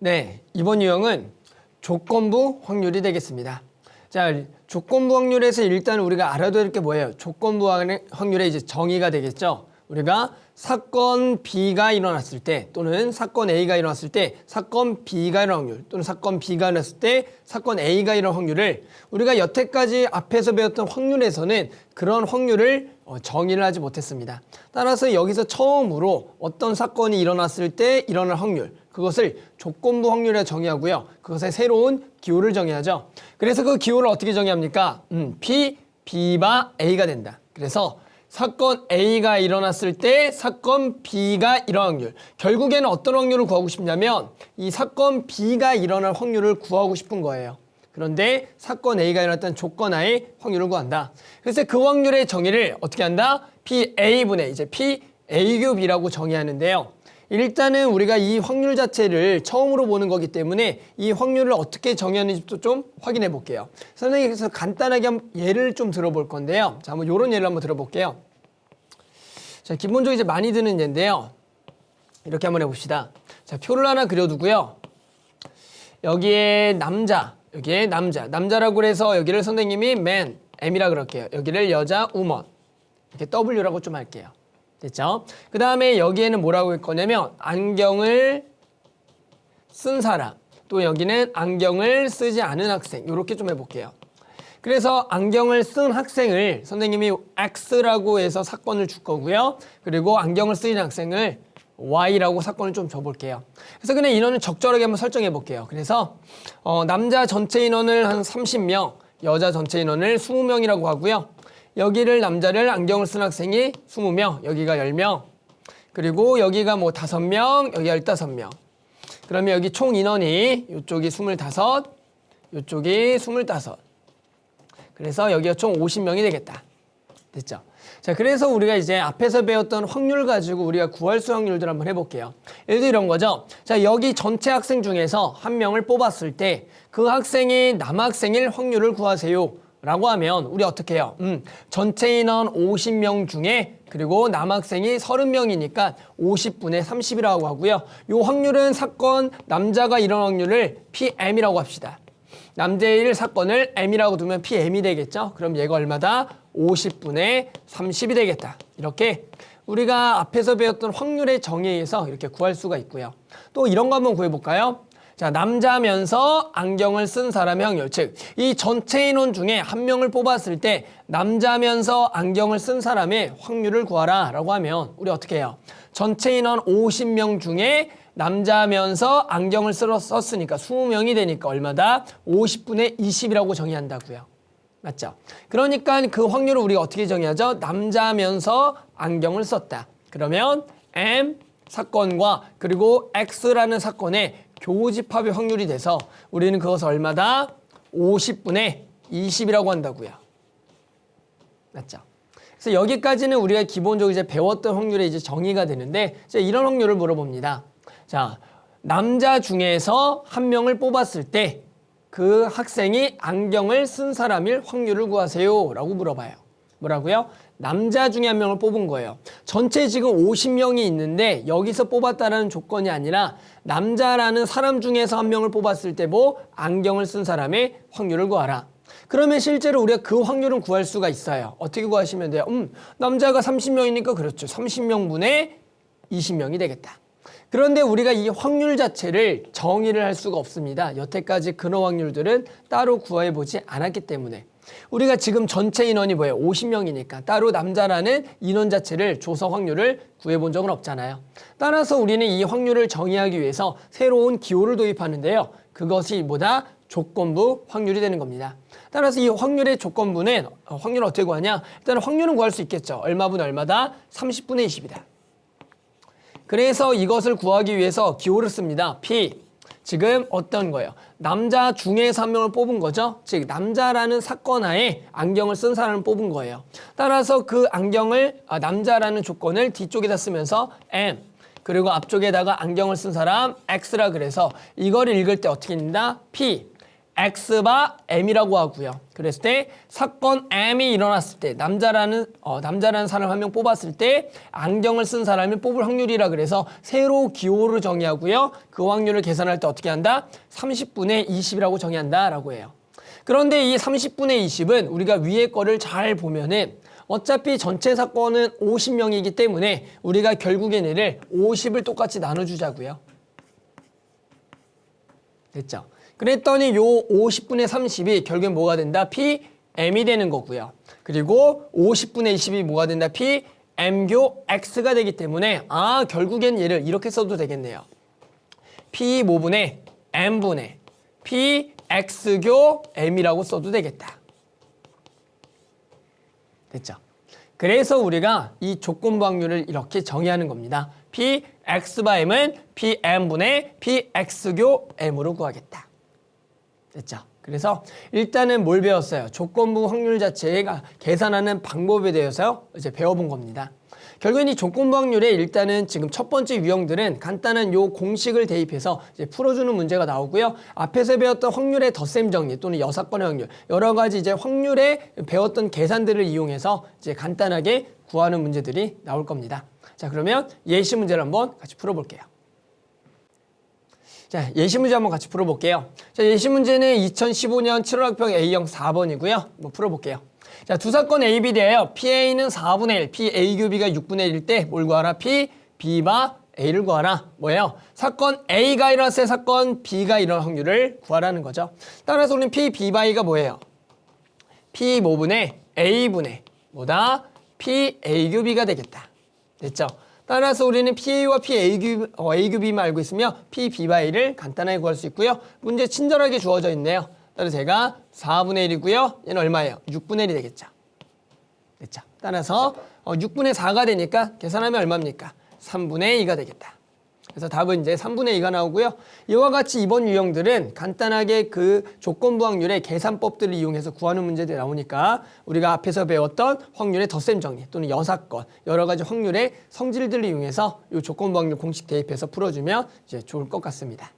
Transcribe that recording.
네, 이번 유형은 조건부 확률이 되겠습니다. 자, 조건부 확률에서 일단 우리가 알아둬야 될 게 뭐예요? 조건부 확률의 이제 정의가 되겠죠. 우리가 사건 B가 일어났을 때 또는 사건 A가 일어났을 때 사건 B가 일어날 확률 또는 사건 B가 일어났을 때 사건 A가 일어날 확률을 우리가 여태까지 앞에서 배웠던 확률에서는 그런 확률을 정의를 하지 못했습니다. 따라서 여기서 처음으로 어떤 사건이 일어났을 때 일어날 확률, 그것을 조건부 확률에 정의하고요. 그것의 새로운 기호를 정의하죠. 그래서 그 기호를 어떻게 정의합니까? P, B바 A가 된다. 그래서 사건 A가 일어났을 때 사건 B가 일어날 확률. 결국에는 어떤 확률을 구하고 싶냐면 이 사건 B가 일어날 확률을 구하고 싶은 거예요. 그런데 사건 A가 일어났다는 조건 하에 확률을 구한다. 그래서 그 확률의 정의를 어떻게 한다? PA분의 이제 PA교B라고 정의하는데요. 일단은 우리가 이 확률 자체를 처음으로 보는 거기 때문에 이 확률을 어떻게 정의하는지도 좀 확인해 볼게요. 선생님께서 간단하게 한번 예를 좀 들어볼 건데요. 자, 한번 이런 예를 한번 들어볼게요. 자, 기본적으로 이제 많이 드는 예인데요. 이렇게 한번 해봅시다. 자, 표를 하나 그려두고요. 여기에 남자, 남자라고 해서 여기를 선생님이 man, M이라 그럴게요. 여기를 여자, woman, 이렇게 W라고 좀 할게요. 됐죠? 그 다음에 여기에는 뭐라고 할 거냐면 안경을 쓴 사람, 또 여기는 안경을 쓰지 않은 학생, 이렇게 좀 해볼게요. 그래서 안경을 쓴 학생을 선생님이 X라고 해서 사건을 줄 거고요. 그리고 안경을 쓰는 학생을 Y라고 사건을 좀 줘볼게요. 그래서 그냥 인원을 적절하게 한번 설정해 볼게요. 그래서 남자 전체 인원을 한 30명, 여자 전체 인원을 20명이라고 하고요. 여기를 남자를 안경을 쓴 학생이 20명, 여기가 10명, 그리고 여기가 뭐 5명, 여기가 15명. 그러면 여기 총 인원이 이쪽이 25, 이쪽이 25. 그래서 여기가 총 50명이 되겠다. 됐죠? 자, 그래서 우리가 이제 앞에서 배웠던 확률 가지고 우리가 구할 수 확률들 한번 해볼게요. 예를 들어 이런 거죠. 자, 여기 전체 학생 중에서 한 명을 뽑았을 때 그 학생이 남학생일 확률을 구하세요. 라고 하면 우리 어떻게 해요? 전체 인원 50명 중에 그리고 남학생이 30명이니까 50분의 30이라고 하고요. 이 확률은 사건 남자가 일어날 확률을 PM이라고 합시다. 남자의 사건을 M이라고 두면 PM이 되겠죠? 그럼 얘가 얼마다? 50분의 30이 되겠다. 이렇게 우리가 앞에서 배웠던 확률의 정의에 의해서 이렇게 구할 수가 있고요. 또 이런 거 한번 구해볼까요? 자, 남자면서 안경을 쓴 사람의 확률, 즉 이 전체 인원 중에 한 명을 뽑았을 때 남자면서 안경을 쓴 사람의 확률을 구하라 라고 하면 우리 어떻게 해요? 전체 인원 50명 중에 남자면서 안경을 썼으니까 20명이 되니까 얼마다? 50분의 20이라고 정의한다고요. 맞죠? 그러니까 그 확률을 우리가 어떻게 정의하죠? 남자면서 안경을 썼다. 그러면 M 사건과 그리고 X라는 사건의 교집합의 확률이 돼서 우리는 그것을 얼마다? 50분의 20이라고 한다고요. 맞죠? 그래서 여기까지는 우리가 기본적으로 이제 배웠던 확률의 이제 정의가 되는데 이제 이런 확률을 물어봅니다. 자, 남자 중에서 한 명을 뽑았을 때 그 학생이 안경을 쓴 사람일 확률을 구하세요 라고 물어봐요. 뭐라고요? 남자 중에 한 명을 뽑은 거예요. 전체 지금 50명이 있는데 여기서 뽑았다는 조건이 아니라 남자라는 사람 중에서 한 명을 뽑았을 때 뭐 안경을 쓴 사람의 확률을 구하라. 그러면 실제로 우리가 그 확률은 구할 수가 있어요. 어떻게 구하시면 돼요? 남자가 30명이니까 그렇죠. 30명분의 20명이 되겠다. 그런데 우리가 이 확률 자체를 정의를 할 수가 없습니다. 여태까지 그런 확률들은 따로 구해보지 않았기 때문에. 우리가 지금 전체 인원이 뭐예요? 50명이니까 따로 남자라는 인원 자체를 줘서 확률을 구해본 적은 없잖아요. 따라서 우리는 이 확률을 정의하기 위해서 새로운 기호를 도입하는데요. 그것이 뭐다? 조건부 확률이 되는 겁니다. 따라서 이 확률의 조건부는 확률을 어떻게 구하냐? 일단 확률은 구할 수 있겠죠. 얼마분의 얼마다? 30분의 20이다. 그래서 이것을 구하기 위해서 기호를 씁니다. P. 지금 어떤 거예요? 남자 중에서 한 명을 뽑은 거죠. 즉 남자라는 사건 하에 안경을 쓴 사람을 뽑은 거예요. 따라서 그 안경을 남자라는 조건을 뒤쪽에다 쓰면서 M 그리고 앞쪽에다가 안경을 쓴 사람 X라 그래서 이걸 읽을 때 어떻게 읽는다? P X바 M이라고 하고요. 그랬을 때 사건 M이 일어났을 때 남자라는 사람 한 명 뽑았을 때 안경을 쓴 사람을 뽑을 확률이라 그래서 세로 기호를 정의하고요. 그 확률을 계산할 때 어떻게 한다? 30분의 20이라고 정의한다라고 해요. 그런데 이 30분의 20은 우리가 위에 거를 잘 보면은 어차피 전체 사건은 50명이기 때문에 우리가 결국엔 얘를 50을 똑같이 나눠주자고요. 됐죠? 그랬더니 요 50분의 30이 결국엔 뭐가 된다? PM이 되는 거고요. 그리고 50분의 20이 뭐가 된다? PM교 X가 되기 때문에 결국엔 얘를 이렇게 써도 되겠네요. P5분의 M분의 PX교 M이라고 써도 되겠다. 됐죠? 그래서 우리가 이 조건부 확률을 이렇게 정의하는 겁니다. PX바 M은 PM분의 PX교 M으로 구하겠다. 됐죠? 그래서 일단은 뭘 배웠어요? 조건부 확률 자체가 계산하는 방법에 대해서 이제 배워본 겁니다. 결국엔 이 조건부 확률에 일단은 지금 첫 번째 유형들은 간단한 요 공식을 대입해서 이제 풀어주는 문제가 나오고요. 앞에서 배웠던 확률의 덧셈 정리 또는 여사건의 확률 여러 가지 이제 확률에 배웠던 계산들을 이용해서 이제 간단하게 구하는 문제들이 나올 겁니다. 자, 그러면 예시 문제를 한번 같이 풀어볼게요. 자, 예시 문제 한번 같이 풀어볼게요. 자, 예시 문제는 2015년 7월 학평 A형 4번이고요. 한번 풀어볼게요. 자, 두 사건 A, B 대하여 PA는 4분의 1, PA 교비가 6분의 1일 때 뭘 구하라? B바 A를 구하라. 뭐예요? 사건 A가 일어났을 때 사건 B가 일어날 확률을 구하라는 거죠. 따라서 우리는 B바 A가 뭐예요? P5분의 A분의 뭐다? PA 교비가 되겠다. 됐죠? 따라서 우리는 PA와 PA교비만 알고 있으며 PB바 A를 간단하게 구할 수 있고요. 문제 친절하게 주어져 있네요. 따라서 제가 4분의 1이고요. 얘는 얼마예요? 6분의 1이 되겠죠. 됐죠? 따라서 6분의 4가 되니까 계산하면 얼마입니까? 3분의 2가 되겠다. 그래서 답은 이제 3분의 2가 나오고요. 이와 같이 이번 유형들은 간단하게 그 조건부 확률의 계산법들을 이용해서 구하는 문제들이 나오니까 우리가 앞에서 배웠던 확률의 덧셈 정리 또는 여사건 여러 가지 확률의 성질들을 이용해서 이 조건부 확률 공식 대입해서 풀어주면 이제 좋을 것 같습니다.